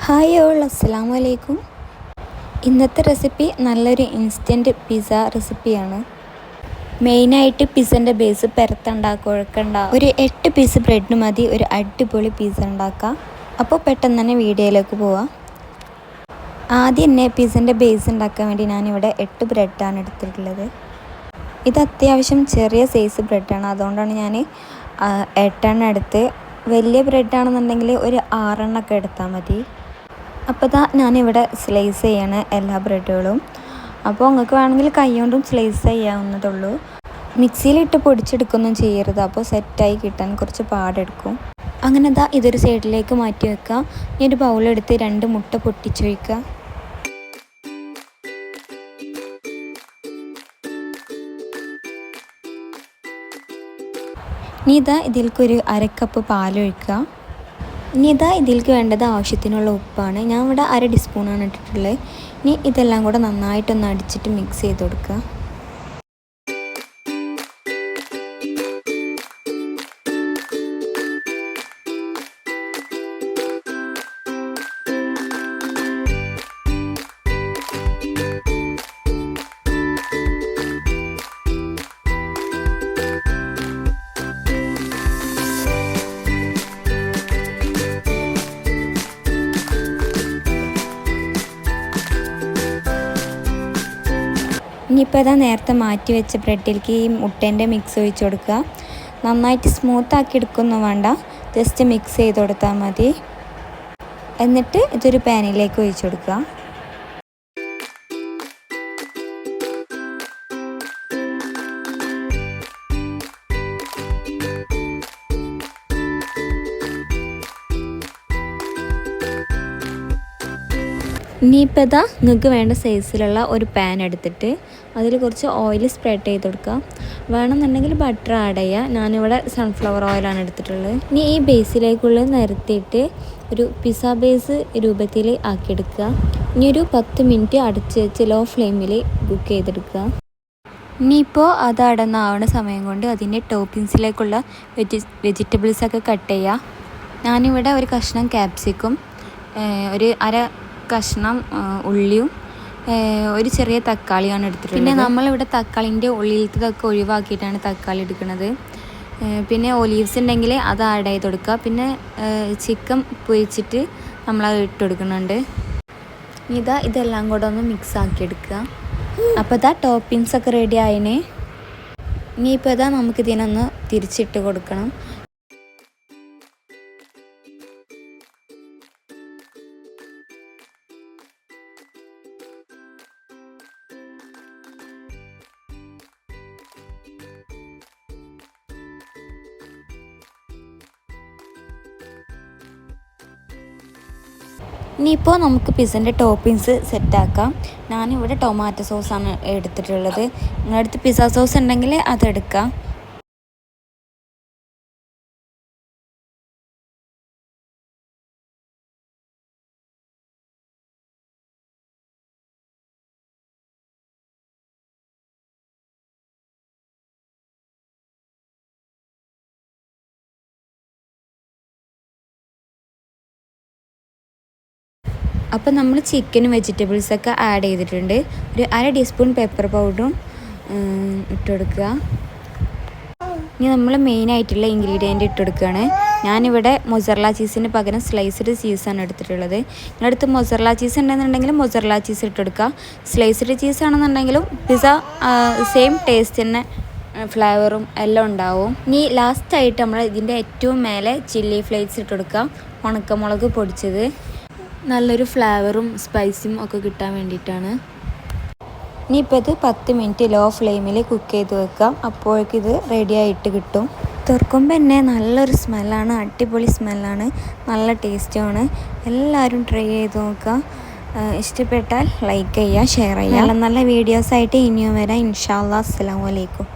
Hi all, അസ്സലാമു അലൈക്കും. ഇന്നത്തെ റെസിപ്പി നല്ലൊരു ഇൻസ്റ്റൻറ്റ് പിസ്സ റെസിപ്പിയാണ്. മെയിനായിട്ട് പിസ്സൻ്റെ ബേസ് കുഴക്കണ്ട ഒരു 8 പീസ് ബ്രെഡ് മതി ഒരു അടിപൊളി പിസ്സ ഉണ്ടാക്കാം. അപ്പോൾ പെട്ടെന്ന് തന്നെ വീഡിയോയിലേക്ക് പോവാം. ആദ്യം തന്നെ പിസ്സൻ്റെ ബേസ് ഉണ്ടാക്കാൻ വേണ്ടി ഞാനിവിടെ 8 ബ്രെഡാണ് എടുത്തിട്ടുള്ളത്. ഇത് അത്യാവശ്യം ചെറിയ സൈസ് ബ്രെഡാണ്, അതുകൊണ്ടാണ് ഞാൻ 8 എണ്ണം എടുത്ത്. വലിയ ബ്രെഡാണെന്നുണ്ടെങ്കിൽ ഒരു 6 എണ്ണമൊക്കെ എടുത്താൽ മതി. അപ്പോൾ ഞാനിവിടെ സ്ലൈസ് ചെയ്യാണ് എല്ലാ ബ്രെഡുകളും. അപ്പോൾ നിങ്ങൾക്ക് വേണമെങ്കിൽ കൈ കൊണ്ടും സ്ലൈസ് ചെയ്യാവുന്നതുള്ളൂ. മിക്സിയിലിട്ട് പൊടിച്ചെടുക്കൊന്നും ചെയ്യരുത്, അപ്പോൾ സെറ്റായി കിട്ടാൻ കുറച്ച് പാടെടുക്കും. അങ്ങനെ ഇതൊരു സൈഡിലേക്ക് മാറ്റി വെക്കുക. ഇനി ഒരു ബൗളെടുത്ത് 2 മുട്ട പൊട്ടിച്ച് വയ്ക്കുക. ഇനി ഇതിലേക്കൊരു 1/2 കപ്പ് പാലൊഴിക്കുക. ഇനി ഇതിലേക്ക് വേണ്ടത് ആവശ്യത്തിനുള്ള ഉപ്പാണ്. ഞാൻ ഇവിടെ 1/2 ടീസ്പൂണാണ് ഇട്ടിട്ടുള്ളത്. ഇനി ഇതെല്ലാം കൂടെ നന്നായിട്ടൊന്ന് അടിച്ചിട്ട് മിക്സ് ചെയ്ത് കൊടുക്കുക. ഇനിയിപ്പോൾ നേരത്തെ മാറ്റി വെച്ച ബ്രെഡിലേക്ക് ഈ മുട്ടേൻ്റെ മിക്സ് ഒഴിച്ച് കൊടുക്കുക. നന്നായിട്ട് സ്മൂത്താക്കി എടുക്കൊന്നും വേണ്ട, ജസ്റ്റ് മിക്സ് ചെയ്ത് കൊടുത്താൽ മതി. എന്നിട്ട് ഇതൊരു പാനിലേക്ക് ഒഴിച്ച് കൊടുക്കുക. ഇനിയിപ്പോൾ നിങ്ങൾക്ക് വേണ്ട സൈസിലുള്ള ഒരു പാൻ എടുത്തിട്ട് അതിൽ കുറച്ച് ഓയിൽ സ്പ്രെഡ് ചെയ്ത് കൊടുക്കുക. വേണമെന്നുണ്ടെങ്കിൽ ബട്ടർ ആഡ് ചെയ്യുക. ഞാനിവിടെ സൺഫ്ലവർ ഓയിലാണ് എടുത്തിട്ടുള്ളത്. ഇനി ഈ ബേസിലേക്കുള്ള നിരത്തിയിട്ട് ഒരു പിസ്സ ബേസ് രൂപത്തിൽ ആക്കിയെടുക്കുക. ഇനി ഒരു 10 മിനിറ്റ് അടച്ച് വെച്ച് ലോ ഫ്ലെയിമിൽ കുക്ക് ചെയ്തെടുക്കുക. ഇനിയിപ്പോൾ അത് അടന്നാവുന്ന സമയം കൊണ്ട് അതിൻ്റെ ടോപ്പിങ്സിലേക്കുള്ള വെജിറ്റബിൾസൊക്കെ കട്ട് ചെയ്യുക. ഞാനിവിടെ ഒരു കഷ്ണം ക്യാപ്സിക്കും, ഒരു അര കഷ്ണം ഉള്ളിയും, ഒരു ചെറിയ തക്കാളിയാണ് എടുത്തിട്ടുള്ളത്. പിന്നെ നമ്മളിവിടെ തക്കാളിൻ്റെ ഉള്ളിലത്തതൊക്കെ ഒഴിവാക്കിയിട്ടാണ് തക്കാളി എടുക്കുന്നത്. പിന്നെ ഒലീവ്സ് ഉണ്ടെങ്കിൽ അത് ആഡ് ചെയ്ത് കൊടുക്കുക. പിന്നെ ചിക്കൻ പൊരിച്ചിട്ട് നമ്മളത് ഇട്ട് കൊടുക്കുന്നുണ്ട്. ഇതെല്ലാം കൂടെ ഒന്ന് മിക്സ് ആക്കി എടുക്കുക. അപ്പോൾ ടോപ്പിങ്സൊക്കെ റെഡി ആയിന്. ഇനിയിപ്പോൾ നമുക്കിതിനൊന്ന് തിരിച്ചിട്ട് കൊടുക്കണം. ഇനിയിപ്പോൾ നമുക്ക് പിസ്സൻ്റെ ടോപ്പിങ്സ് സെറ്റാക്കാം. ഞാനിവിടെ ടൊമാറ്റോ സോസാണ് എടുത്തിട്ടുള്ളത്. നിങ്ങളുടെ അടുത്ത് പിസ്സ സോസ് ഉണ്ടെങ്കിൽ അതെടുക്കാം. അപ്പോൾ നമ്മൾ ചിക്കനും വെജിറ്റബിൾസൊക്കെ ആഡ് ചെയ്തിട്ടുണ്ട്. ഒരു 1/2 ടീസ്പൂൺ പെപ്പർ പൗഡറും ഇട്ട് കൊടുക്കുക. ഇനി നമ്മൾ മെയിനായിട്ടുള്ള ഇൻഗ്രീഡിയൻറ്റ് ഇട്ട് കൊടുക്കുകയാണ്. ഞാനിവിടെ മൊസറല്ല ചീസിന് പകരം സ്ലൈസ്ഡ് ചീസാണ് എടുത്തിട്ടുള്ളത്. നിങ്ങളുടെ അടുത്ത് മൊസറല്ല ചീസ് ഉണ്ടെന്നുണ്ടെങ്കിൽ മൊസറല്ല ചീസ് ഇട്ട് കൊടുക്കുക. സ്ലൈസ്ഡ് ചീസ് ആണെന്നുണ്ടെങ്കിലും പിസ്സ സെയിം ടേസ്റ്റ് തന്നെ, ഫ്ലേവറും എല്ലാം ഉണ്ടാവും. ഇനി ലാസ്റ്റായിട്ട് നമ്മൾ ഇതിൻ്റെ ഏറ്റവും മേലെ ചില്ലി ഫ്ലേക്സ് ഇട്ട് കൊടുക്കുക, ഉണക്കമുളക് പൊടിച്ചത്. നല്ലൊരു ഫ്ലേവറും സ്പൈസും ഒക്കെ കിട്ടാൻ വേണ്ടിയിട്ടാണ്. ഇനിയിപ്പോൾ 10 മിനിറ്റ് ലോ ഫ്ലെയിമിൽ കുക്ക് ചെയ്ത് വെക്കാം. അപ്പോഴേക്കും ഇത് റെഡി ആയിട്ട് കിട്ടും. തുറക്കുമ്പോൾ തന്നെ നല്ലൊരു സ്മെല്ലാണ്, അടിപൊളി സ്മെല്ലാണ്, നല്ല ടേസ്റ്റുമാണ്. എല്ലാവരും ട്രൈ ചെയ്ത് നോക്കുക. ഇഷ്ടപ്പെട്ടാൽ ലൈക്ക് ചെയ്യുക, ഷെയർ ചെയ്യുക. നല്ല വീഡിയോസായിട്ട് ഇനിയും വരാം. ഇൻഷാ അല്ലാഹ്. അസ്സലാമു അലൈക്കും.